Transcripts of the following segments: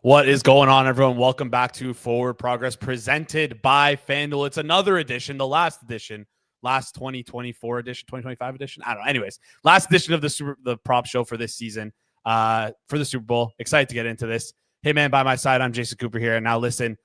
What is going on, everyone? Welcome back to Forward Progress presented by Fanduel. It's another edition, the last edition, last 2024 edition, 2025 edition. I don't know. Anyways, last edition of the prop show for this season for the Super Bowl. Excited to get into this. Hey, man, by my side, I'm Jason Cooper here. And now listen,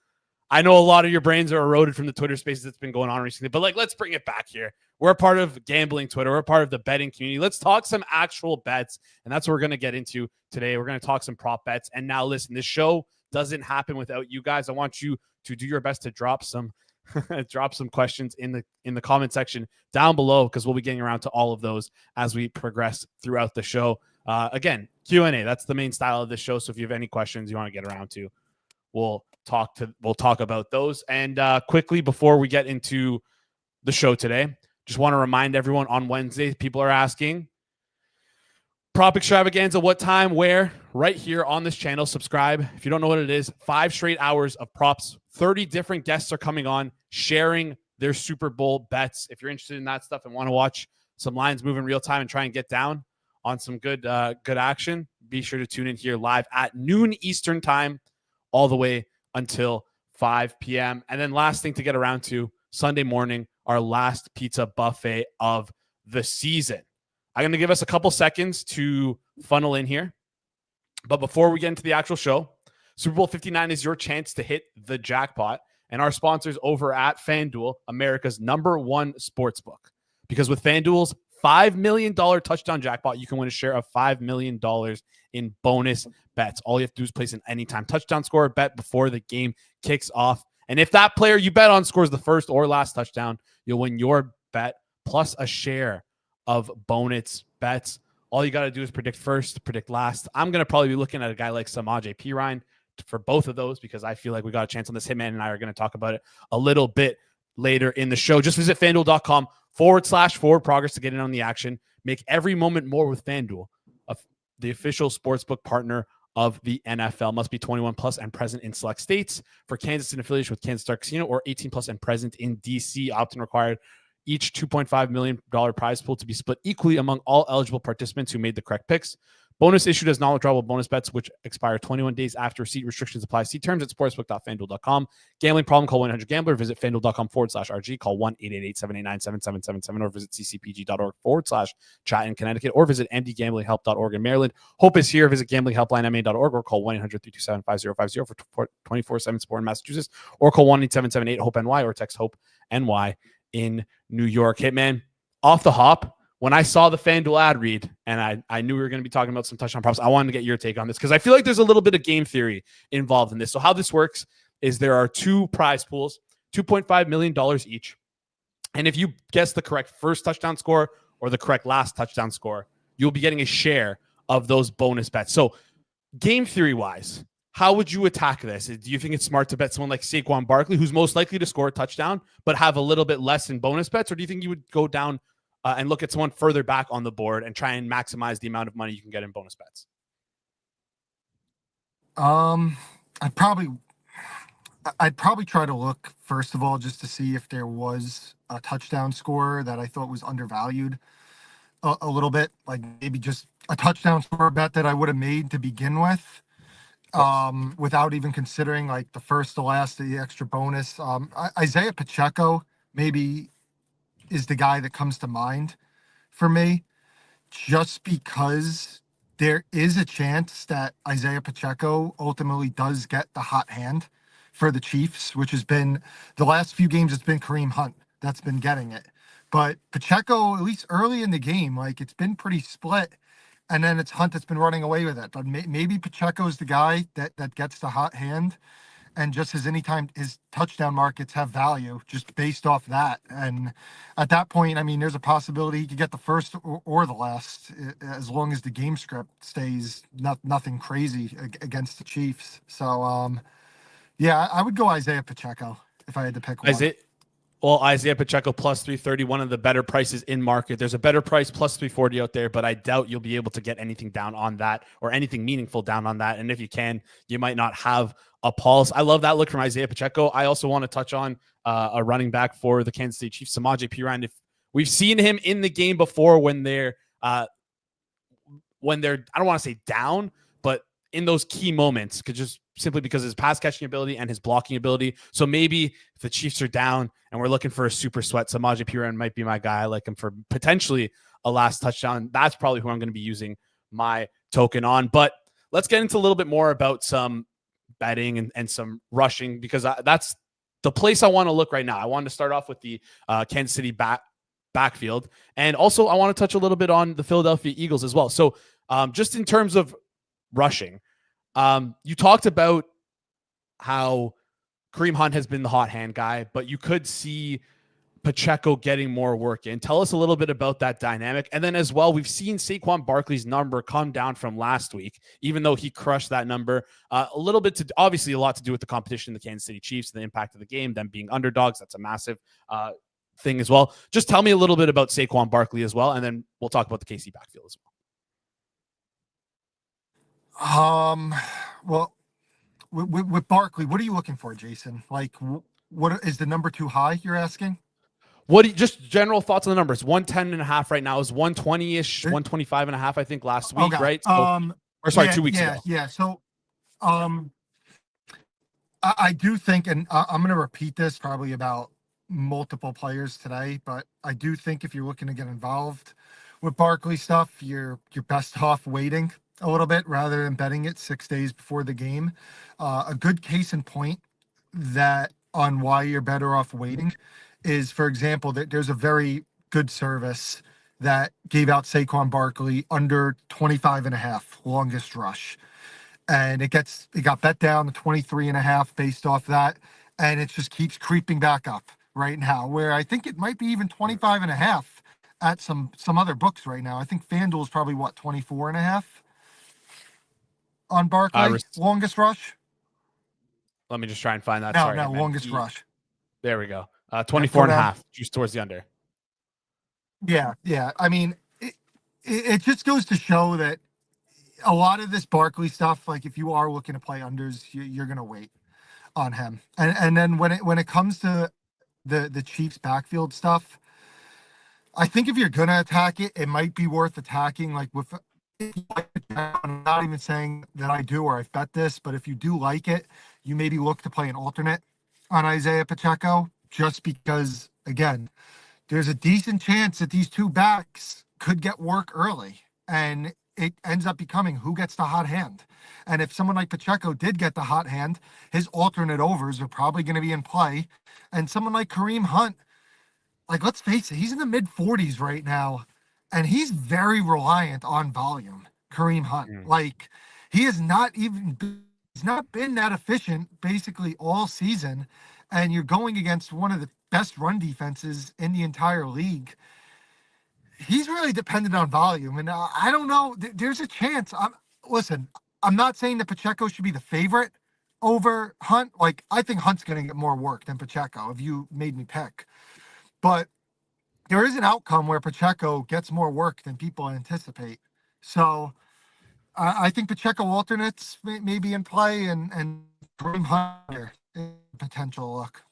I know a lot of your brains are eroded from the Twitter spaces that's been going on recently, but let's bring it back here. We're a part of gambling Twitter. We're a part of the betting community. Let's talk some actual bets, and that's what we're going to get into today. We're going to talk some prop bets. And now listen, this show doesn't happen without you guys. I want you to do your best to drop some questions in the comment section down below, because we'll be getting around to all of those as we progress throughout the show. Again, Q&A, that's the main style of this show. So if you have any questions you want to get around to, we'll talk about those. And quickly, before we get into the show today, just want to remind everyone, on Wednesday, people are asking prop extravaganza, what time, where? Right here on this channel. Subscribe if you don't know what it is. 5 straight hours of props. 30 different guests are coming on, sharing their Super Bowl bets. If you're interested in that stuff and want to watch some lines move in real time and try and get down on some good action, be sure to tune in here live at noon Eastern time, all the way until 5 p.m. And then last thing to get around to, Sunday morning, our last pizza buffet of the season. I'm going to give us a couple seconds to funnel in here. But before we get into the actual show, Super Bowl 59 is your chance to hit the jackpot. And our sponsors over at Fanduel, America's #1 sportsbook. Because with Fanduel's $5 million touchdown jackpot, you can win a share of $5 million in bonus bets. All you have to do is place an anytime touchdown score bet before the game kicks off. And if that player you bet on scores the first or last touchdown, you'll win your bet plus a share of bonus bets. All you got to do is predict first, predict last. I'm going to probably be looking at a guy like Samaje Perine for both of those, because I feel like we got a chance on this. Hitman and I are going to talk about it a little bit later in the show. Just visit fanduel.com/forward progress to get in on the action. Make every moment more with Fanduel, the official sportsbook partner of the NFL. Must be 21 plus and present in select states. For Kansas, in affiliation with Kansas Star Casino, or 18 plus and present in DC. Opt-in required. Each $2.5 million prize pool to be split equally among all eligible participants who made the correct picks. Bonus issued as non-withdrawable bonus bets, which expire 21 days after receipt. Restrictions apply. See terms at sportsbook.fanduel.com. Gambling problem? Call 1-800-GAMBLER. Visit fanduel.com/RG. Call 1-888-789-7777 or visit ccpg.org/chat in Connecticut, or visit mdgamblinghelp.org in Maryland. Hope is here. Visit gamblinghelplinema.org or call 1-800-327-5050 for 24/7 support in Massachusetts, or call 1-877-8-HOPE-NY or text HOPE-NY in New York. Hitman, off the hop, when I saw the FanDuel ad read and I knew we were going to be talking about some touchdown props, I wanted to get your take on this, because I feel like there's a little bit of game theory involved in this. So how this works is there are 2 prize pools, $2.5 million each. And if you guess the correct first touchdown score or the correct last touchdown score, you'll be getting a share of those bonus bets. So game theory wise, how would you attack this? Do you think it's smart to bet someone like Saquon Barkley, who's most likely to score a touchdown, but have a little bit less in bonus bets? Or do you think you would go down and look at someone further back on the board and try and maximize the amount of money you can get in bonus bets? I'd probably try to look, first of all, just to see if there was a touchdown score that I thought was undervalued a little bit, like maybe just a touchdown score bet that I would have made to begin with, without even considering like the first, the last, the extra bonus. Isaiah Pacheco maybe is the guy that comes to mind for me, just because there is a chance that Isaiah Pacheco ultimately does get the hot hand for the Chiefs, which has been the last few games. It's been Kareem Hunt that's been getting it. But Pacheco, at least early in the game, like it's been pretty split. And then it's Hunt that's been running away with it. But maybe Pacheco's the guy that gets the hot hand. And just his touchdown markets have value just based off that. And at that point, I mean, there's a possibility he could get the first or the last, as long as the game script stays nothing crazy against the Chiefs. So, yeah, I would go Isaiah Pacheco if I had to pick one. Isaiah Pacheco plus 330, one of the better prices in market. There's a better price plus 340 out there, but I doubt you'll be able to get anything down on that or anything meaningful down on that. And if you can, you might not have a pulse. I love that look from Isaiah Pacheco. I also want to touch on a running back for the Kansas City Chiefs, Samaje Perine. If we've seen him in the game before when they're I don't want to say down, but in those key moments, could just simply because of his pass catching ability and his blocking ability. So maybe if the Chiefs are down and we're looking for a super sweat, Samaje Perine might be my guy. I like him for potentially a last touchdown. That's probably who I'm going to be using my token on. But let's get into a little bit more about some betting and some rushing, because that's the place I want to look right now. I wanted to start off with the Kansas City backfield. And also I want to touch a little bit on the Philadelphia Eagles as well. So just in terms of rushing, you talked about how Kareem Hunt has been the hot hand guy, but you could see Pacheco getting more work in. Tell us a little bit about that dynamic. And then as well, we've seen Saquon Barkley's number come down from last week, even though he crushed that number. A little bit to, obviously a lot to do with the competition, the Kansas City Chiefs, the impact of the game, them being underdogs. That's a massive thing as well. Just tell me a little bit about Saquon Barkley as well, and then we'll talk about the KC backfield as well. Well, with Barkley, what are you looking for, Jason? Like, what is the number too high? You're asking? What do you, just general thoughts on the numbers? 110.5 right now is 120-ish, 125.5, I think last week, okay. Right? So, or sorry, 2 weeks ago. Yeah. So, I do think, and I'm going to repeat this probably about multiple players today, but I do think if you're looking to get involved with Barkley stuff, you're best off waiting a little bit rather than betting it 6 days before the game. A good case in point that on why you're better off waiting is, for example, that there's a very good service that gave out Saquon Barkley under 25.5 longest rush. And it got bet down to 23.5 based off that. And it just keeps creeping back up right now, where I think it might be even 25.5 at some other books right now. I think Fanduel is probably 24.5 on Barkley, longest rush. Let me just try and find that. No, longest rush. There we go. 24.5, juice towards the under. Yeah. I mean, it just goes to show that a lot of this Barkley stuff, like if you are looking to play unders, you're going to wait on him. And then when it comes to the Chiefs backfield stuff, I think if you're going to attack it, it might be worth attacking. Like I'm not even saying that I do or I've bet this, but if you do like it, you maybe look to play an alternate on Isaiah Pacheco, just because, again, there's a decent chance that these two backs could get work early, and it ends up becoming who gets the hot hand. And if someone like Pacheco did get the hot hand, his alternate overs are probably going to be in play. And someone like Kareem Hunt, like, let's face it, he's in the mid 40s right now, and he's very reliant on volume. Kareem Hunt, like, he's not been that efficient basically all season, and you're going against one of the best run defenses in the entire league. He's really dependent on volume, and I don't know. There's a chance. I'm not saying that Pacheco should be the favorite over Hunt. Like, I think Hunt's going to get more work than Pacheco if you made me pick. But there is an outcome where Pacheco gets more work than people anticipate. So I think Pacheco alternates may be in play, and Kareem Hunt potential look.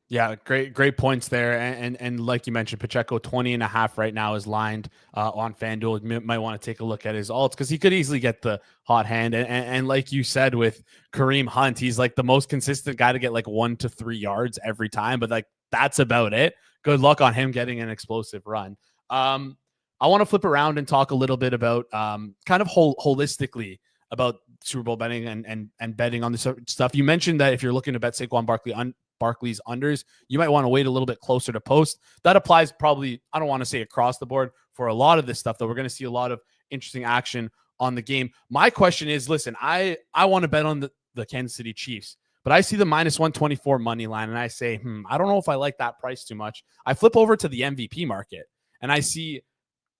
Yeah, great points there. And like you mentioned, Pacheco 20.5 right now is lined on FanDuel. You might want to take a look at his alts because he could easily get the hot hand. And like you said with Kareem Hunt, he's like the most consistent guy to get like 1 to 3 yards every time. But like that's about it. Good luck on him getting an explosive run. I want to flip around and talk a little bit about kind of holistically about Super Bowl betting and betting on this stuff. You mentioned that if you're looking to bet Saquon Barkley's unders, you might want to wait a little bit closer to post. That applies probably, I don't want to say across the board for a lot of this stuff, though. We're going to see a lot of interesting action on the game. My question is, listen, I want to bet on the Kansas City Chiefs, but I see the minus 124 money line and I say, I don't know if I like that price too much. I flip over to the MVP market and I see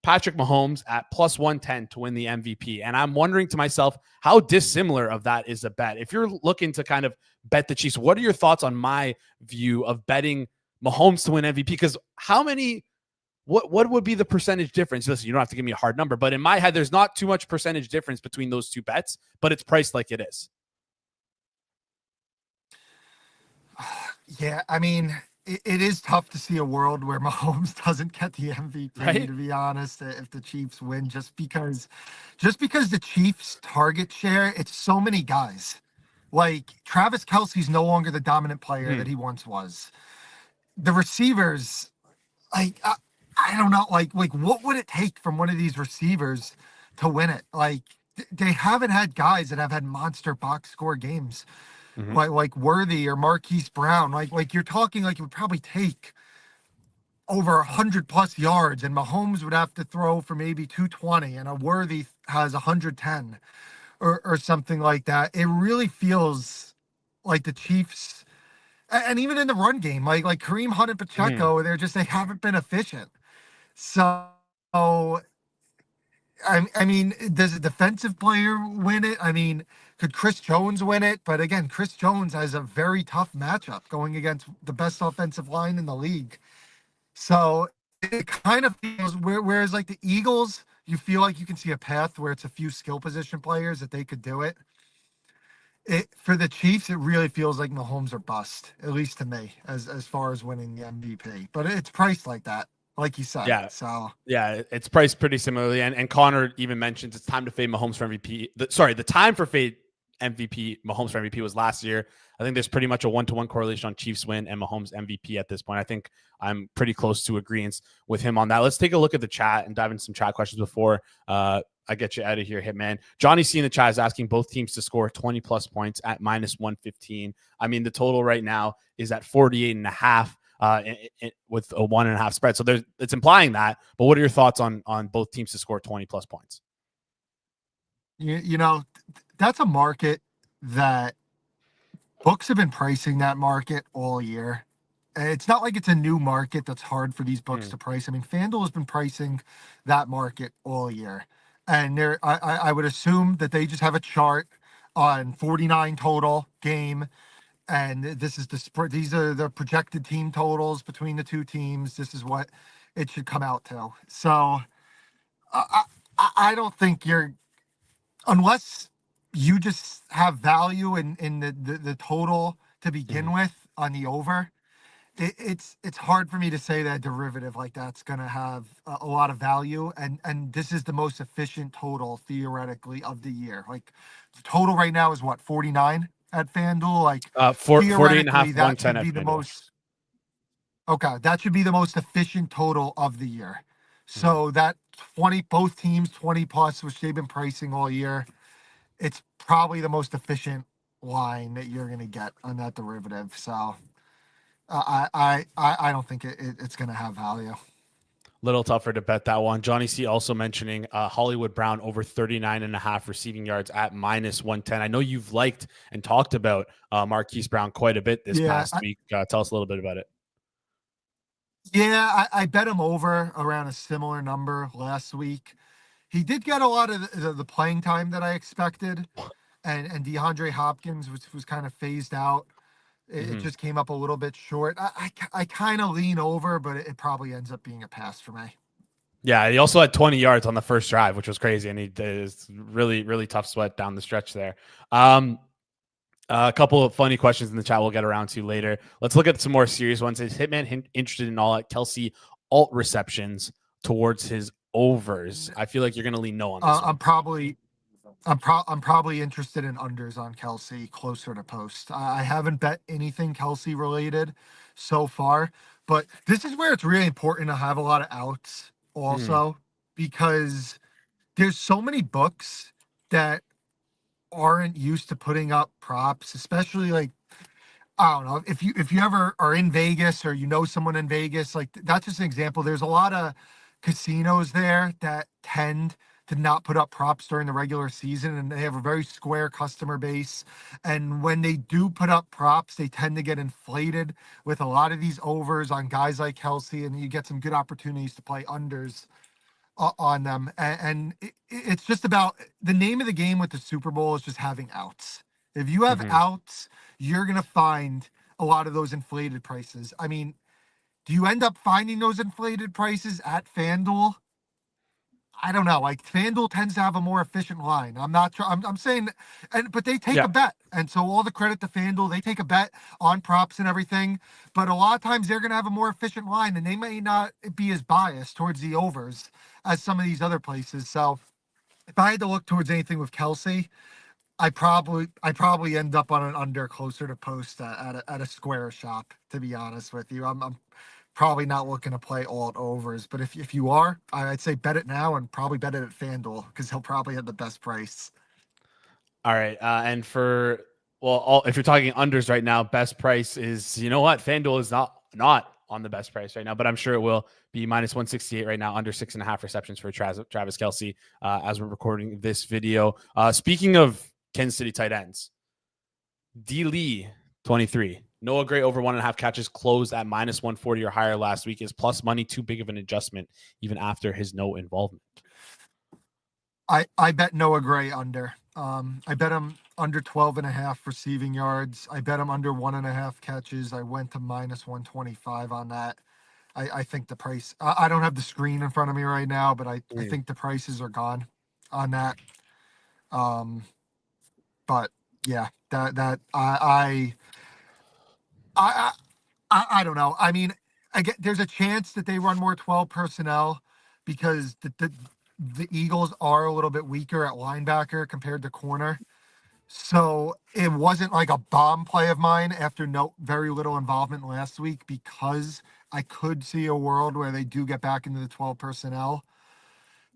Patrick Mahomes at plus 110 to win the MVP. And I'm wondering to myself, how dissimilar of that is a bet? If you're looking to kind of bet the Chiefs, what are your thoughts on my view of betting Mahomes to win MVP? Because what would be the percentage difference? Listen, you don't have to give me a hard number, but in my head, there's not too much percentage difference between those two bets, but it's priced like it is. Yeah, I mean, it is tough to see a world where Mahomes doesn't get the MVP, right? To be honest, if the Chiefs win, just because the Chiefs target share, it's so many guys, Like Travis Kelsey's no longer the dominant player that he once was. The receivers, I don't know, like what would it take from one of these receivers to win it? Like they haven't had guys that have had monster box score games, Mm-hmm. like Worthy or Marquise Brown. Like you're talking like it would probably take over 100+ yards, and Mahomes would have to throw for maybe 220, and a Worthy has 110 or something like that. It really feels like the Chiefs, and even in the run game, like Kareem Hunt and Mm-hmm. Pacheco, they haven't been efficient. So I mean, does a defensive player win it? I mean, could Chris Jones win it? But again, Chris Jones has a very tough matchup going against the best offensive line in the league. So it kind of feels whereas like the Eagles, you feel like you can see a path where it's a few skill position players that they could do it. For the Chiefs, it really feels like Mahomes are bust, at least to me, as far as winning the MVP. But it's priced like that, like you said. Yeah. So Yeah, it's priced pretty similarly. And Connor even mentions it's time to fade Mahomes for MVP. The time for fade Mahomes for MVP was last year. I think there's pretty much a 1-to-1 correlation on Chiefs win and Mahomes MVP at this point. I think I'm pretty close to agreeance with him on that. Let's take a look at the chat and dive into some chat questions before I get you out of here, Hitman. Johnny C in the chat is asking both teams to score 20 plus points at -115. I mean, the total right now is at 48.5. With a 1.5 spread. So it's implying that. But what are your thoughts on both teams to score 20 plus points? you know that's a market that books have been pricing that market all year. It's not like it's a new market that's hard for these books to price. I mean, Fanduel has been pricing that market all year, and I would assume that they just have a chart on 49 total game, and this is these are the projected team totals between the two teams. This is what it should come out to. So I don't think you're, unless you just have value in the total to begin with on the over. It's hard for me to say that a derivative like that's going to have a lot of value, and this is the most efficient total theoretically of the year. Like the total right now is what, 49 at FanDuel. Like 48 and a theoretically half, that 110 should at be the FanDuel. most, okay, that should be the most efficient total of the year. Mm-hmm. So that 20, both teams 20 plus, which they've been pricing all year, it's probably the most efficient line that you're going to get on that derivative. So I don't think it's going to have value. Little tougher to bet that one. Johnny C also mentioning Hollywood Brown over 39.5 receiving yards at -110. I know you've liked and talked about Marquise Brown quite a bit this Yeah, past week. Tell us a little bit about it. I bet him over around a similar number last week. He did get a lot of the playing time that I expected, and DeAndre Hopkins was kind of phased out. It Mm-hmm. just came up a little bit short. I kind of lean over, but it probably ends up being a pass for me. Yeah, he also had 20 yards on the first drive, which was crazy, and he is really, really tough sweat down the stretch there. A couple of funny questions in the chat we'll get around to later. Let's look at some more serious ones. Is Hitman interested in all at Kelsey alt receptions towards his overs? I feel like you're going to lean no on this one. I'm probably interested in unders on Kelsey closer to post. I haven't bet anything Kelsey related so far, but this is where it's really important to have a lot of outs Mm, also, because there's so many books that aren't used to putting up props, especially like, I don't know, if you ever are in Vegas or you know someone in Vegas, like that's just an example. There's a lot of casinos there that tend to not put up props during the regular season, and they have a very square customer base. And when they do put up props, they tend to get inflated with a lot of these overs on guys like Kelsey, and you get some good opportunities to play unders on them. And it's just about, the name of the game with the Super Bowl is just having outs. If you have mm-hmm. outs, you're going to find a lot of those inflated prices. I mean, do you end up finding those inflated prices at FanDuel? I don't know. Like FanDuel tends to have a more efficient line. I'm not sure. I'm saying, but they take Yeah. a bet, and so all the credit to FanDuel. They take a bet on props and everything. But a lot of times they're going to have a more efficient line, and they may not be as biased towards the overs as some of these other places. So if I had to look towards anything with Kelsey, I probably end up on an under closer to post at a square shop. To be honest with you, I'm probably not looking to play alt overs. But if you are, I'd say bet it now and probably bet it at Fanduel because he'll probably have the best price. All right. And for, if you're talking unders right now, best price is, you know what? FanDuel is not on the best price right now, but I'm sure it will be minus 168 right now, under 6.5 receptions for Travis Kelce as we're recording this video. Speaking of Kansas City tight ends, D. Lee, 23. Noah Gray over 1.5 catches closed at minus 140 or higher last week. Is plus money too big of an adjustment even after his no involvement? I bet Noah Gray under. I bet him under 12.5 receiving yards. I bet him under 1.5 catches. I went to minus 125 on that. I think the price, I don't have the screen in front of me right now, but I think the prices are gone on that. But yeah, I don't know. I mean, there's a chance that they run more 12 personnel because the Eagles are a little bit weaker at linebacker compared to corner. So it wasn't like a bomb play of mine after very little involvement last week because I could see a world where they do get back into the 12 personnel.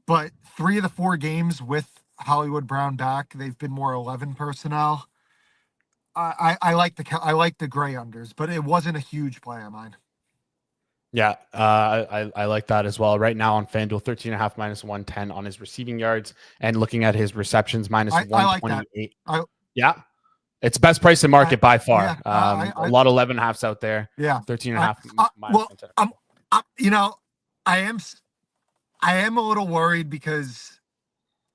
But 3 of the 4 games with Hollywood Brown back, they've been more 11 personnel. I like the gray unders, but it wasn't a huge play of mine. Yeah, I like that as well. Right now on FanDuel, 13.5 minus 110 on his receiving yards, and looking at his receptions minus 128. Yeah, it's best price in market by far. Yeah, a lot of 11.5s out there. Yeah, 13.5 minus 110. I am a little worried because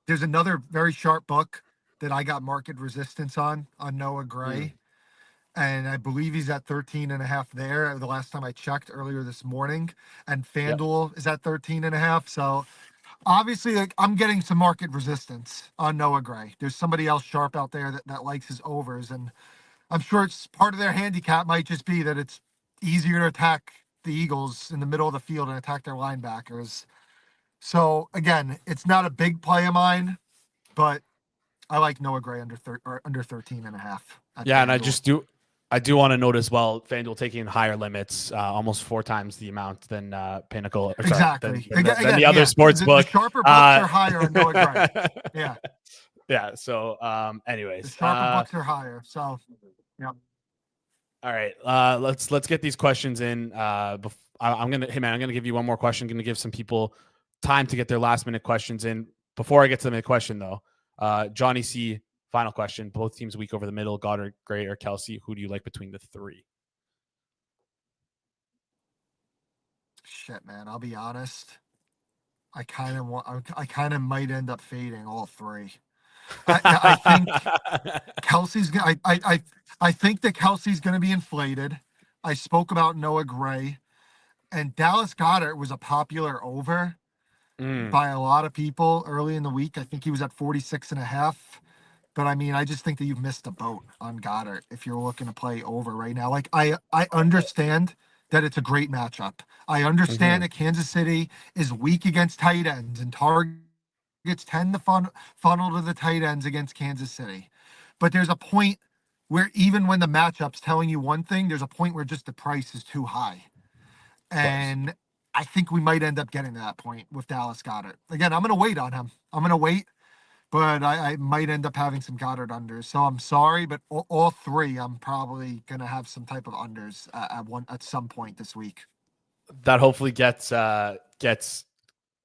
there's another very sharp book that I got market resistance on Noah Gray. And I believe he's at 13.5 there the last time I checked earlier this morning. And FanDuel is at 13.5. So obviously, like, I'm getting some market resistance on Noah Gray. There's somebody else sharp out there that likes his overs. And I'm sure it's part of their handicap might just be that it's easier to attack the Eagles in the middle of the field and attack their linebackers. So again, it's not a big play of mine, but I like Noah Gray under 13.5. Yeah, and I do want to note as well, FanDuel taking higher limits, almost 4 times the amount than Pinnacle. Exactly. Than the other sports book. The sharper books are higher on Noah Gray. Yeah. Yeah. So, anyways, the sharper books are higher. So, yeah. All right. Let's get these questions in. I'm gonna give you one more question. I'm gonna give some people time to get their last minute questions in. Before I get to the question though, Johnny C. Final question. Both teams weak over the middle. Goddard, Gray, or Kelce. Who do you like between the 3? Shit, man. I'll be honest. I kind of might end up fading all 3. I think Kelce's. I think that Kelce's going to be inflated. I spoke about Noah Gray, and Dallas Goedert was a popular over by a lot of people early in the week. I think he was at 46.5. But I mean, I just think that you've missed the boat on Goddard if you're looking to play over right now. Like I understand that it's a great matchup. I understand that Kansas City is weak against tight ends and targets tend to funnel to the tight ends against Kansas City. But there's a point where even when the matchup's telling you one thing, there's a point where just the price is too high. And I think we might end up getting to that point with Dallas Goedert. Again, I'm going to wait on him. But I might end up having some Goddard unders. So I'm sorry, but all 3, I'm probably going to have some type of unders at some point this week. That hopefully gets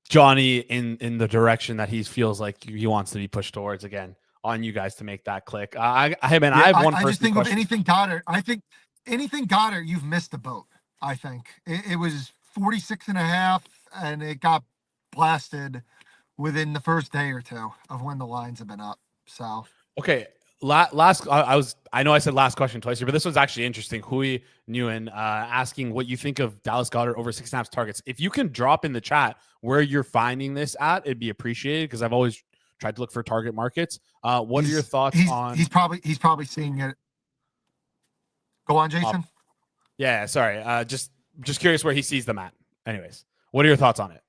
Johnny in the direction that he feels like he wants to be pushed towards again on you guys to make that click. I have one. I just think of anything Goddard. I think anything Goddard, you've missed the boat. I think it was 46.5 and it got blasted within the first day or 2 of when the lines have been up. So okay, last I know I said last question twice here, but this one's actually interesting. Hui Nguyen asking what you think of Dallas Goedert over 6.5 targets. If you can drop in the chat where you're finding this at, it'd be appreciated because I've always tried to look for target markets. What are your thoughts on? He's probably seeing it. Go on, Jason. Yeah, sorry. Just curious where he sees them at. Anyways, what are your thoughts on it?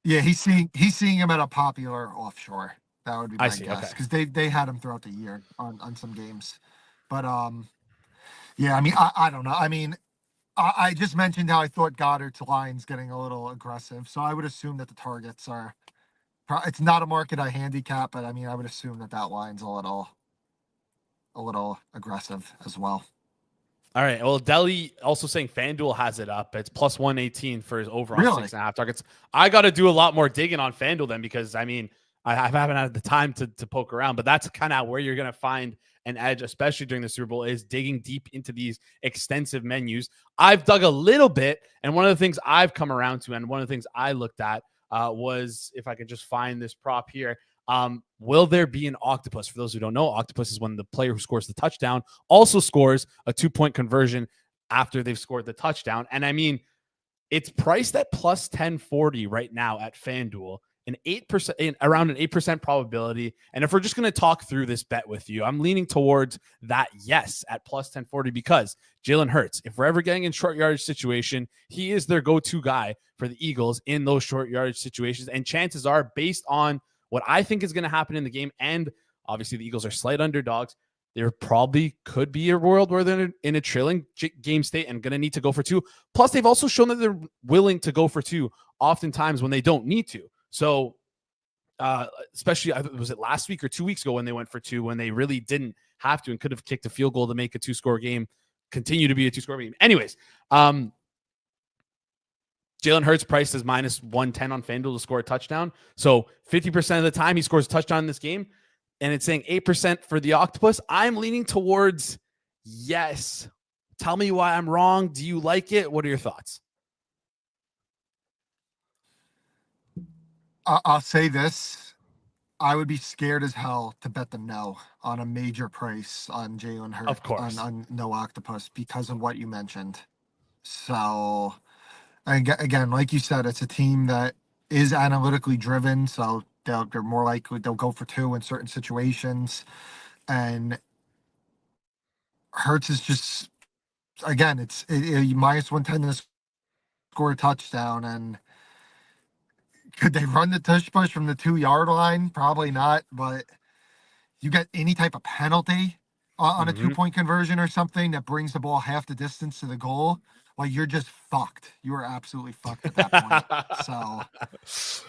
Yeah, he's seeing him at a popular offshore. That would be I my see. Okay. guess, because they had him throughout the year on some games. But yeah, I mean, I don't know. I mean, I just mentioned how I thought Goddard's line's getting a little aggressive, so I would assume that the targets are. It's not a market I handicap, but I mean, I would assume that that line's a little aggressive as well. All right. Well, Delhi also saying FanDuel has it up. It's plus 118 for his over on Really? 6.5 targets. I got to do a lot more digging on FanDuel then, because I mean, I haven't had the time to poke around, but that's kind of where you're going to find an edge, especially during the Super Bowl, is digging deep into these extensive menus. I've dug a little bit, and one of the things I've come around to, and one of the things I looked at was, if I could just find this prop here, will there be an octopus? For those who don't know, octopus is when the player who scores the touchdown also scores a 2-point conversion after they've scored the touchdown. And I mean, it's priced at plus 1040 right now at FanDuel, an 8%, around an 8% probability. And if we're just going to talk through this bet with you, I'm leaning towards that yes at plus 1040, because Jalen Hurts, if we're ever getting in short yardage situation, he is their go-to guy for the Eagles in those short yardage situations. And chances are, based on what I think is going to happen in the game, and obviously the Eagles are slight underdogs, there probably could be a world where they're in a trailing game state and going to need to go for two. Plus, they've also shown that they're willing to go for two oftentimes when they don't need to. So, especially, was it last week or 2 weeks ago when they went for two, when they really didn't have to and could have kicked a field goal to make a 2-score game continue to be a 2-score game. Anyways, Jalen Hurts priced as minus 110 on FanDuel to score a touchdown. So 50% of the time he scores a touchdown in this game, and it's saying 8% for the octopus. I'm leaning towards yes. Tell me why I'm wrong. Do you like it? What are your thoughts? I'll say this. I would be scared as hell to bet the no on a major price on Jalen Hurts, Of course. on no octopus, because of what you mentioned. So, again, like you said, it's a team that is analytically driven, so they're more likely they'll go for two in certain situations. And Hurts is just, again, it's minus 110 to score a touchdown. And could they run the tush push from the 2-yard line? Probably not. But you get any type of penalty on a 2-point conversion or something that brings the ball half the distance to the goal, like, you're just fucked. You are absolutely fucked at that point. So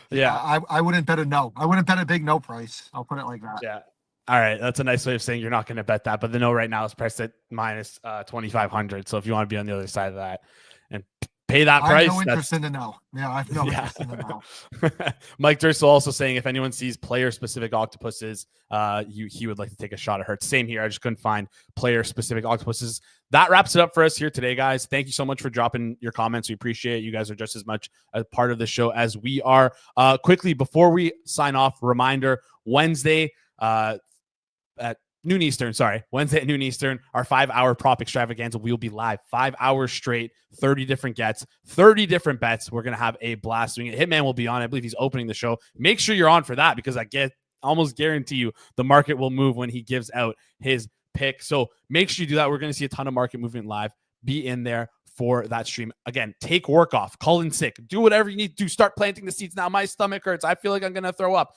yeah, I wouldn't bet a no. I wouldn't bet a big no price. I'll put it like that. yeah. All right, that's a nice way of saying you're not going to bet that. But the no right now is priced at minus 2,500. So if you want to be on the other side of that and pay that price, I have no interest in the no. Yeah, I have no interest in the no. Mike Durso also saying if anyone sees player-specific octopuses, he would like to take a shot at Hurts. Same here. I just couldn't find player-specific octopuses. That wraps it up for us here today, guys. Thank you so much for dropping your comments. We appreciate it. You guys are just as much a part of the show as we are. Quickly, before we sign off, reminder, Wednesday at noon Eastern, Wednesday at noon Eastern, our 5-hour prop extravaganza. We'll be live 5 hours straight, 30 different gets, 30 different bets. We're going to have a blast doing it. Hitman will be on. I believe he's opening the show. Make sure you're on for that, because I almost guarantee you the market will move when he gives out his pick. So make sure you do that. We're going to see a ton of market movement live. Be in there for that stream. Again, take work off, call in sick, do whatever you need to do. Start planting the seeds now. My stomach hurts. I feel like I'm going to throw up.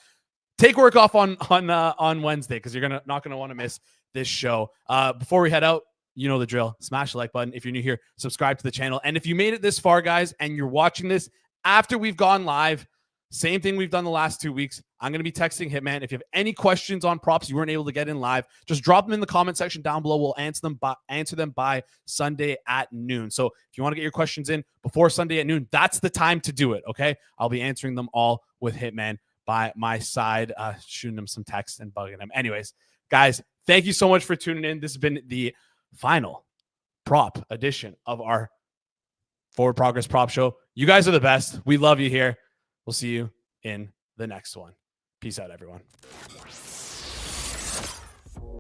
Take work off on Wednesday, because you're not gonna want to miss this show. Before we head out, you know the drill. Smash the like button. If you're new here, subscribe to the channel. And if you made it this far, guys, and you're watching this after we've gone live, same thing we've done the last 2 weeks. I'm going to be texting Hitman. If you have any questions on props you weren't able to get in live, just drop them in the comment section down below. We'll answer them by Sunday at noon. So if you want to get your questions in before Sunday at noon, that's the time to do it, okay? I'll be answering them all with Hitman by my side, shooting him some text and bugging him. Anyways, guys, thank you so much for tuning in. This has been the final prop edition of our Forward Progress Prop Show. You guys are the best. We love you here. We'll see you in the next one. Peace out, everyone.